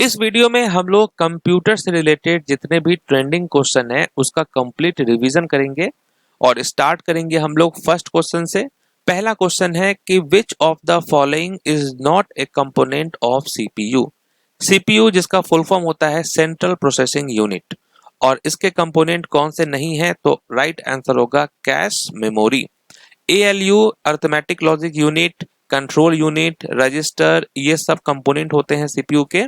इस वीडियो में हम लोग कंप्यूटर से रिलेटेड जितने भी ट्रेंडिंग क्वेश्चन है उसका कंप्लीट रिवीजन करेंगे और स्टार्ट करेंगे हम लोग फर्स्ट क्वेश्चन से। पहला क्वेश्चन है कि which of the following is not a component of CPU. CPU जिसका फुल फॉर्म होता है सेंट्रल प्रोसेसिंग यूनिट, और इसके कंपोनेंट कौन से नहीं है, तो राइट आंसर होगा cache memory. ALU arithmetic logic unit, control unit, register, ये सब कंपोनेंट होते हैं सीपीयू के।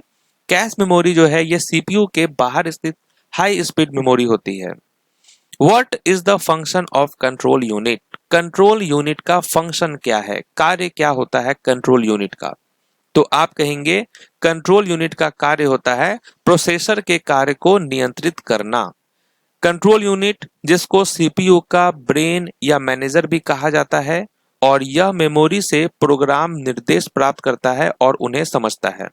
कैश मेमोरी जो है ये सीपीयू के बाहर स्थित हाई स्पीड मेमोरी होती है। What is the function of control unit. Control unit का फंक्शन क्या है, कार्य क्या होता है कंट्रोल यूनिट का, तो आप कहेंगे कंट्रोल यूनिट का कार्य होता है प्रोसेसर के कार्य को नियंत्रित करना। कंट्रोल यूनिट जिसको सीपीयू का ब्रेन या मैनेजर भी कहा जाता है, और यह मेमोरी से प्रोग्राम निर्देश प्राप्त करता है और उन्हें समझता है।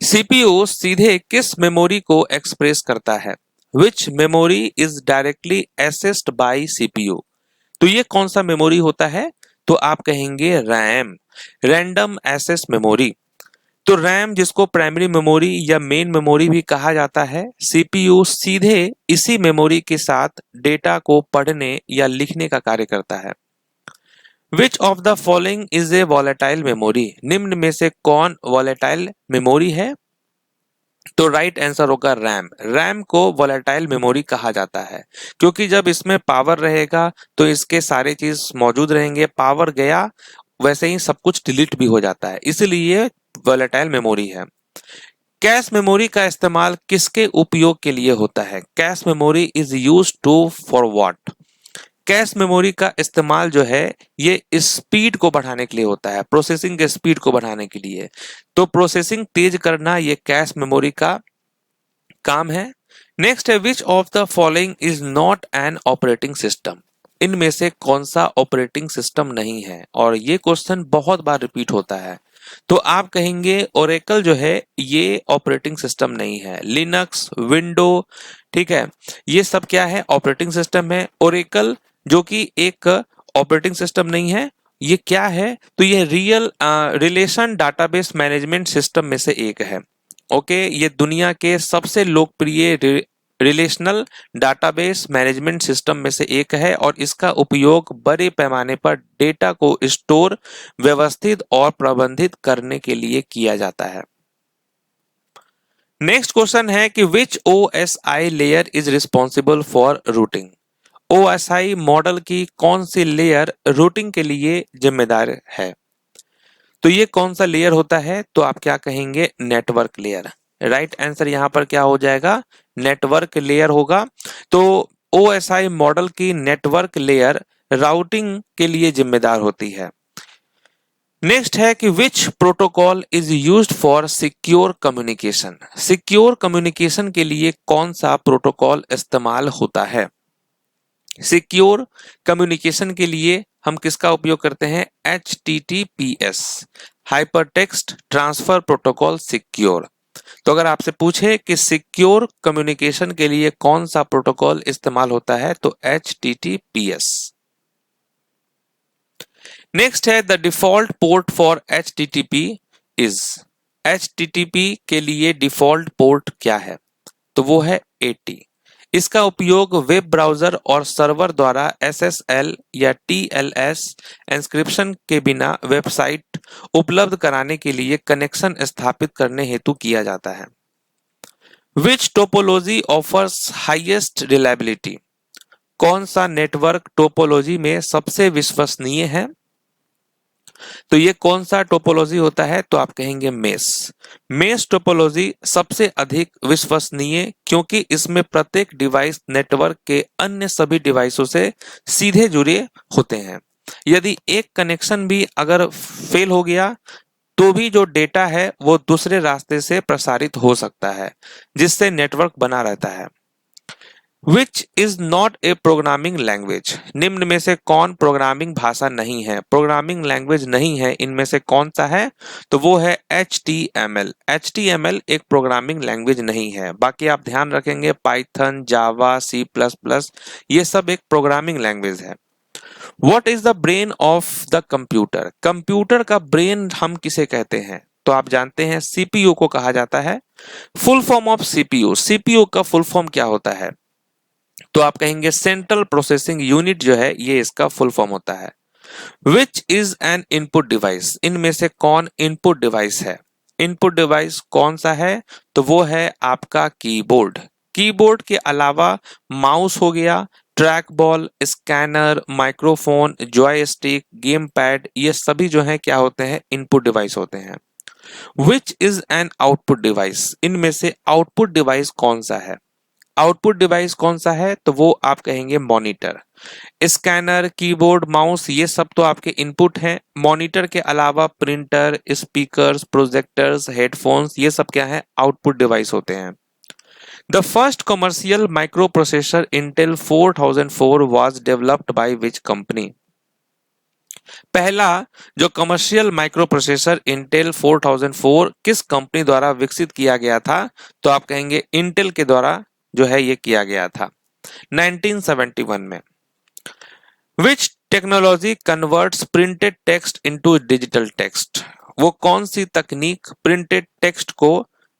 सीपीयू सीधे किस मेमोरी को एक्सप्रेस करता है, which memory is directly accessed by CPU. तो ये कौन सा मेमोरी होता है, तो आप कहेंगे रैम, रैंडम एक्सेस मेमोरी। तो रैम जिसको प्राइमरी मेमोरी या मेन मेमोरी भी कहा जाता है, सीपीयू सीधे इसी मेमोरी के साथ डेटा को पढ़ने या लिखने का कार्य करता है। Which of the following is a volatile memory. निम्न में से कौन वॉलेटाइल मेमोरी है, तो राइट आंसर होगा रैम। रैम को वॉलेटाइल मेमोरी कहा जाता है क्योंकि जब इसमें पावर रहेगा तो इसके सारे चीज मौजूद रहेंगे, पावर गया वैसे ही सब कुछ डिलीट भी हो जाता है, इसलिए वॉलेटाइल मेमोरी है। कैश मेमोरी का इस्तेमाल किसके उपयोग के लिए होता है। Cache memory is used to for what. Cache memory का इस्तेमाल जो है ये स्पीड को बढ़ाने के लिए होता है, प्रोसेसिंग के स्पीड को बढ़ाने के लिए। तो प्रोसेसिंग तेज करना ये कैश मेमोरी का काम है। नेक्स्ट है which of the following is not an operating system. इनमें से कौन सा ऑपरेटिंग सिस्टम नहीं है, और ये क्वेश्चन बहुत बार रिपीट होता है। तो आप कहेंगे ओरेकल जो है ये ऑपरेटिंग सिस्टम नहीं है। लिनक्स, विंडो, ठीक है, ये सब क्या है, ऑपरेटिंग सिस्टम है। ओरेकल जो कि एक ऑपरेटिंग सिस्टम नहीं है, ये क्या है, तो ये रिलेशन डाटाबेस मैनेजमेंट सिस्टम में से एक है। ओके, ये दुनिया के सबसे लोकप्रिय रिलेशनल डाटाबेस मैनेजमेंट सिस्टम में से एक है, और इसका उपयोग बड़े पैमाने पर डेटा को स्टोर, व्यवस्थित और प्रबंधित करने के लिए किया जाता है। नेक्स्ट क्वेश्चन है कि which OSI layer is responsible for routing. OSI model की कौन सी लेयर रूटिंग के लिए जिम्मेदार है, तो ये कौन सा लेयर होता है, तो आप क्या कहेंगे, नेटवर्क लेयर। राइट आंसर यहां पर क्या हो जाएगा, नेटवर्क लेयर होगा। तो ओएसआई मॉडल की नेटवर्क लेयर राउटिंग के लिए जिम्मेदार होती है। नेक्स्ट है कि which protocol is used for secure communication. Secure communication के लिए कौन सा प्रोटोकॉल इस्तेमाल होता है। सिक्योर कम्युनिकेशन के लिए हम किसका उपयोग करते हैं, HTTPS, hypertext transfer protocol secure. तो अगर आपसे पूछे कि सिक्योर कम्युनिकेशन के लिए कौन सा प्रोटोकॉल इस्तेमाल होता है, तो HTTPS। नेक्स्ट है the default port for HTTP is. HTTP के लिए डिफॉल्ट पोर्ट क्या है, तो वो है 80। इसका उपयोग वेब ब्राउजर और सर्वर द्वारा SSL या TLS एन्क्रिप्शन के बिना वेबसाइट उपलब्ध कराने के लिए कनेक्शन स्थापित करने हेतु किया जाता है। विच टोपोलॉजी ऑफर्स हाईएस्ट रिलायबिलिटी। कौन सा नेटवर्क टोपोलॉजी में सबसे विश्वसनीय है, तो ये कौन सा टोपोलॉजी होता है, तो आप कहेंगे मेश। मेश टोपोलॉजी सबसे अधिक विश्वसनीय क्योंकि इसमें प्रत्येक डिवाइस नेटवर्क के अन्य सभी डिवाइसों से सीधे जुड़े होते हैं। यदि एक कनेक्शन भी अगर फेल हो गया तो भी जो डेटा है वो दूसरे रास्ते से प्रसारित हो सकता है, जिससे नेटवर्क बना रहता है। Which is not a programming language. निम्न में से कौन प्रोग्रामिंग भाषा नहीं है, प्रोग्रामिंग लैंग्वेज नहीं है, इनमें से कौन सा है, तो वो है HTML। HTML एक प्रोग्रामिंग लैंग्वेज नहीं है। बाकी आप ध्यान रखेंगे पाइथन, जावा, C++, ये सब एक प्रोग्रामिंग लैंग्वेज है। What is the brain of the computer. Computer का ब्रेन हम किसे कहते हैं, तो आप जानते हैं सीपीयू को कहा जाता है। Full form of CPU, CPU का फुल फॉर्म क्या होता है? तो आप कहेंगे सेंट्रल प्रोसेसिंग यूनिट जो है ये इसका फुल फॉर्म होता है। Which is an input device, इनमें से कौन इनपुट डिवाइस है? इनपुट डिवाइस कौन सा है? तो वो है आपका कीबोर्ड। कीबोर्ड के अलावा माउस हो गया, track ball, scanner, microphone, joystick, game pad, ये सभी जो है क्या होते हैं? इनपुट डिवाइस होते हैं। Which is an output device, इनमें से आउटपुट डिवाइस कौन सा है? आउटपुट डिवाइस कौन सा है? तो वो आप कहेंगे मॉनिटर। स्कैनर, कीबोर्ड, माउस ये सब तो आपके इनपुट हैं। मॉनिटर के अलावा प्रिंटर, स्पीकर्स, प्रोजेक्टर्स, हेडफोन्स ये सब क्या है? आउटपुट डिवाइस होते हैं। The first commercial microprocessor Intel 4004 was developed by which company? पहला जो कमर्शियल माइक्रोप्रोसेसर इंटेल 4004 किस कंपनी द्वारा विकसित किया गया था? तो आप कहेंगे इंटेल के द्वारा जो है ये किया गया था 1971 में। विच technology converts printed text into digital text? वो कौन सी तकनीक प्रिंटेड टेक्स्ट को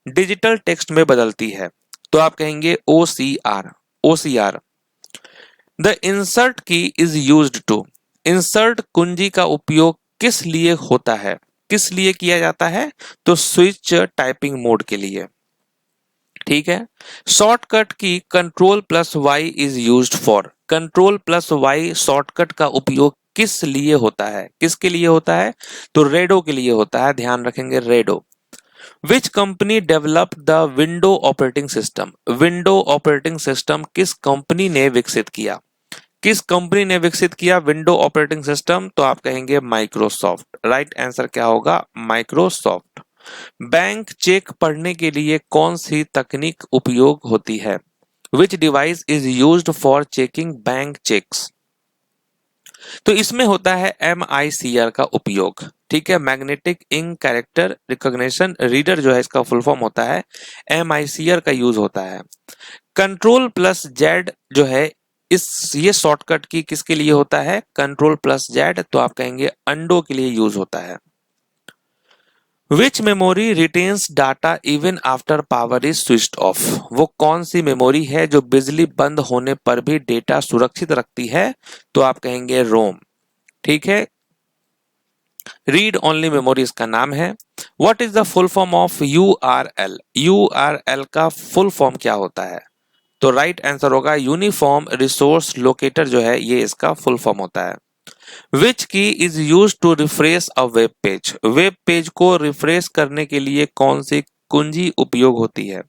डिजिटल टेक्स्ट में बदलती है? तो आप कहेंगे OCR। OCR। द इंसर्ट की इज यूज्ड टू, इंसर्ट कुंजी का उपयोग किस लिए होता है? किस लिए किया जाता है? तो स्विच टाइपिंग मोड के लिए। ठीक है। शॉर्टकट की Ctrl+Y is used for, Ctrl+Y shortcut का उपयोग किस लिए होता है? किसके लिए होता है? तो रेडो के लिए होता है, ध्यान रखेंगे redo. Which company developed the window operating system? Window operating system किस कंपनी ने विकसित किया? किस कंपनी ने विकसित किया विंडो ऑपरेटिंग सिस्टम? तो आप कहेंगे माइक्रोसॉफ्ट। राइट आंसर क्या होगा? माइक्रोसॉफ्ट। बैंक चेक पढ़ने के लिए कौन सी तकनीक उपयोग होती है? Which device is used for checking bank cheques? तो इसमें होता है MICR का उपयोग। ठीक है, magnetic ink character recognition reader जो है इसका फुल फॉर्म होता है, MICR का यूज होता है। Ctrl+Z जो है ये शॉर्टकट की किसके लिए होता है? Ctrl+Z, तो आप कहेंगे अंडो के लिए यूज होता है। Which memory retains data even after power is switched off? वो कौन सी मेमोरी है जो बिजली बंद होने पर भी डेटा सुरक्षित रखती है? तो आप कहेंगे रोम। ठीक है, रीड ओनली मेमोरी इसका नाम है। What is the full form of URL? URL का फुल फॉर्म क्या होता है? तो राइट आंसर होगा यूनिफॉर्म रिसोर्स लोकेटर जो है ये इसका फुल फॉर्म होता है। Which key is use to refresh a web page? Web page को रिफ्रेश करने के लिए कौन सी कुंजी उपयोग होती है?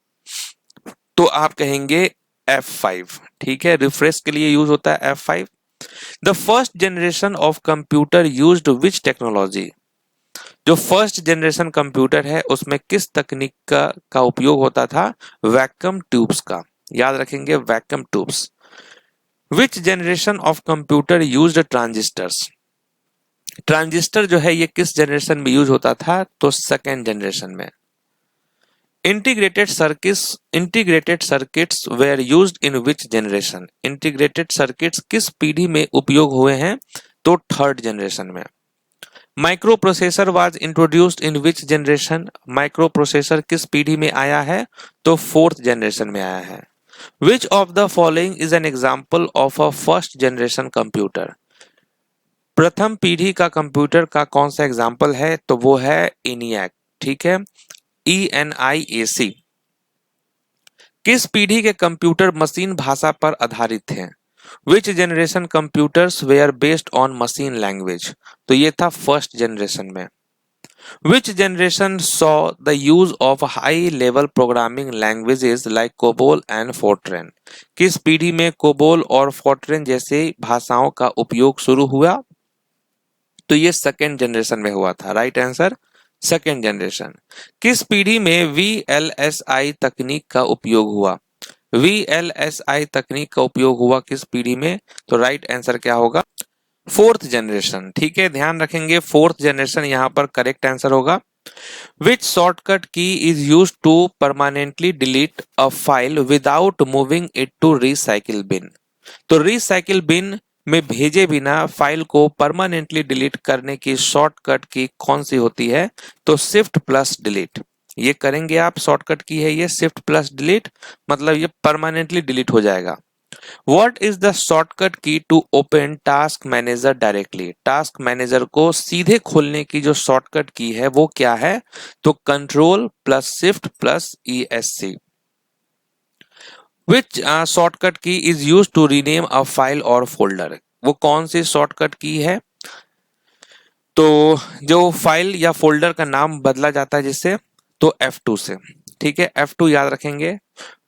तो आप कहेंगे F5। ठीक है, रिफ्रेश के लिए यूज होता है F5। The first generation of computer used which technology? जो फर्स्ट जनरेशन कंप्यूटर है उसमें किस तकनीक का उपयोग होता था? वैक्यूम ट्यूब्स का। याद रखेंगे vacuum tubes. Which generation of computer used transistors? Transistor जो है ये किस जनरेशन में यूज होता था? तो सेकेंड जनरेशन में। Integrated circuits where used in which generation? Integrated circuits किस पीढ़ी में उपयोग हुए हैं? तो थर्ड जनरेशन में। Micro processor was introduced in which generation? Micro processor किस पीढ़ी में आया है? तो फोर्थ जनरेशन में आया है। Which of the following is an example of a first generation computer? प्रथम पीढ़ी का कंप्यूटर का कौन सा एग्जाम्पल है? तो वो है ENIAC। ठीक है, ENIAC। किस पीढ़ी के कंप्यूटर मशीन भाषा पर आधारित थे? Which generation computers were based on machine language? तो ये था फर्स्ट जनरेशन में। Which generation saw the use of high level programming languages like COBOL and FORTRAN? किस पीढ़ी में कोबोल और फोर्ट्रेन जैसे भाषाओं का उपयोग शुरू हुआ? तो ये सेकेंड जनरेशन में हुआ था। Right answer second generation. किस पीढ़ी में VLSI तकनीक का उपयोग हुआ? VLSI तकनीक का उपयोग हुआ किस पीढ़ी में? तो राइट आंसर क्या होगा? Fourth generation. ठीक है, ध्यान रखेंगे फोर्थ जनरेशन यहाँ पर करेक्ट आंसर होगा। Which shortcut key is use to permanently delete a file without moving it to recycle bin? तो रिसाइकिल बिन में भेजे बिना फाइल को परमानेंटली डिलीट करने की शॉर्टकट की कौन सी होती है? तो शिफ्ट प्लस डिलीट। ये करेंगे आप, शॉर्टकट की है ये शिफ्ट प्लस डिलीट, मतलब ये परमानेंटली डिलीट हो जाएगा। What is the shortcut key to open task manager directly? Task manager को सीधे खोलने की जो शॉर्टकट की है वो क्या है? तो control plus shift plus ESC। Which shortcut key is used to rename a file or folder? वो कौन सी शॉर्टकट की है? तो जो फाइल या फोल्डर का नाम बदला जाता है जिससे, तो F2 से। ठीक है, F2 याद रखेंगे।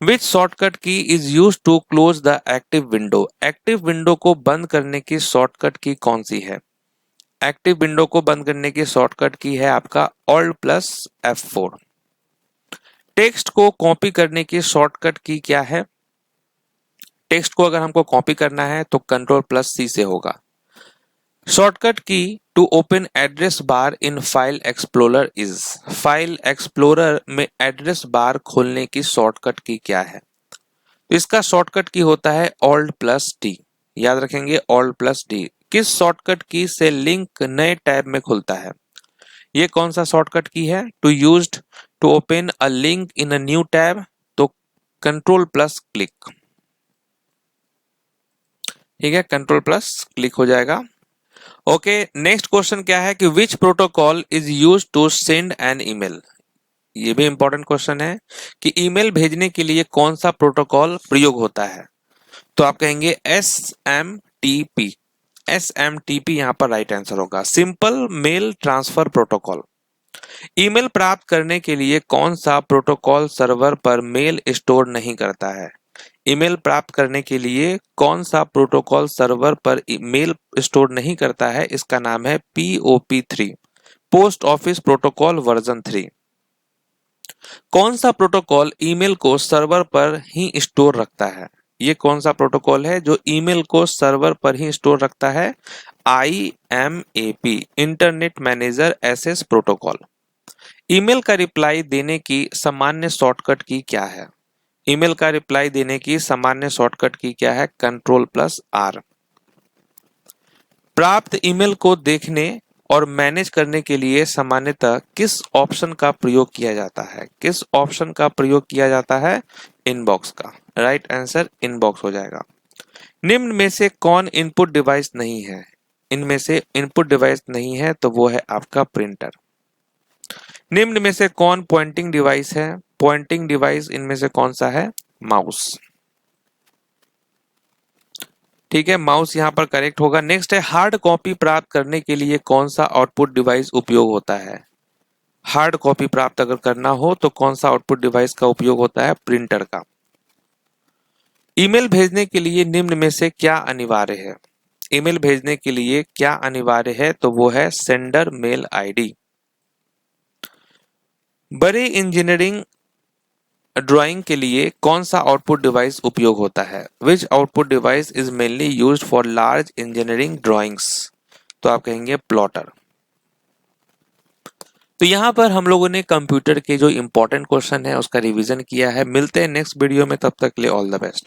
Which shortcut key is use to close the active window? Active window को बंद करने की शॉर्टकट की कौन सी है? एक्टिव विंडो को बंद करने की शॉर्टकट की है आपका Alt प्लस F4। टेक्स्ट को कॉपी करने की शॉर्टकट की क्या है? टेक्स्ट को अगर हमको कॉपी करना है तो कंट्रोल प्लस C से होगा। Shortcut key to open address bar in file explorer is? File explorer में एड्रेस बार खोलने की शॉर्टकट की क्या है? तो इसका शॉर्टकट की होता है Alt प्लस D। याद रखेंगे Alt प्लस D। किस शॉर्टकट की से लिंक नए टैब में खुलता है? ये कौन सा शॉर्टकट की है? To used to open a link in a new tab, तो कंट्रोल प्लस क्लिक। ठीक है, कंट्रोल प्लस क्लिक हो जाएगा। ओके, नेक्स्ट क्वेश्चन क्या है कि which protocol is use to send an email? ये भी इंपॉर्टेंट क्वेश्चन है कि ईमेल भेजने के लिए कौन सा प्रोटोकॉल प्रयोग होता है? तो आप कहेंगे SMTP। SMTP यहाँ पर राइट आंसर होगा, simple mail transfer protocol. Email प्राप्त करने के लिए कौन सा प्रोटोकॉल सर्वर पर मेल स्टोर नहीं करता है? ईमेल प्राप्त करने के लिए कौन सा प्रोटोकॉल सर्वर पर मेल स्टोर नहीं करता है? इसका नाम है POP3, post office protocol version 3। कौन सा प्रोटोकॉल ईमेल को सर्वर पर ही स्टोर रखता है? ये कौन सा प्रोटोकॉल है जो ईमेल को सर्वर पर ही स्टोर रखता है? IMAP, internet manager access protocol. Email का रिप्लाई देने की सामान्य शॉर्टकट की क्या है? ईमेल का रिप्लाई देने की सामान्य शॉर्टकट की क्या है? Control plus R। प्राप्त ईमेल को देखने और मैनेज करने के लिए सामान्यतः किस ऑप्शन का प्रयोग किया जाता है? किस ऑप्शन का प्रयोग किया जाता है? इनबॉक्स का। राइट आंसर इनबॉक्स हो जाएगा। निम्न में से कौन इनपुट डिवाइस नहीं है? इनमें से इनपुट डिवाइस नहीं है तो वो है आपका प्रिंटर। निम्न में से कौन पॉइंटिंग डिवाइस है? पॉइंटिंग डिवाइस इनमें से कौन सा है? माउस। ठीक है, माउस यहाँ पर करेक्ट होगा। नेक्स्ट है हार्ड कॉपी प्राप्त करने के लिए कौन सा आउटपुट डिवाइस उपयोग होता है? हार्ड कॉपी प्राप्त अगर करना हो तो कौन सा आउटपुट डिवाइस का उपयोग होता है? प्रिंटर का। ईमेल भेजने के लिए निम्न में से क्या अनिवार्य है? ईमेल भेजने के लिए क्या अनिवार्य है? तो वो है सेंडर मेल ID। बड़े इंजीनियरिंग ड्राइंग के लिए कौन सा आउटपुट डिवाइस उपयोग होता है? Which output device is mainly used for large engineering drawings? तो आप कहेंगे प्लॉटर। तो यहाँ पर हम लोगों ने कंप्यूटर के जो इंपॉर्टेंट क्वेश्चन है उसका रिवीजन किया है। मिलते हैं नेक्स्ट वीडियो में, तब तक के लिए ऑल द बेस्ट।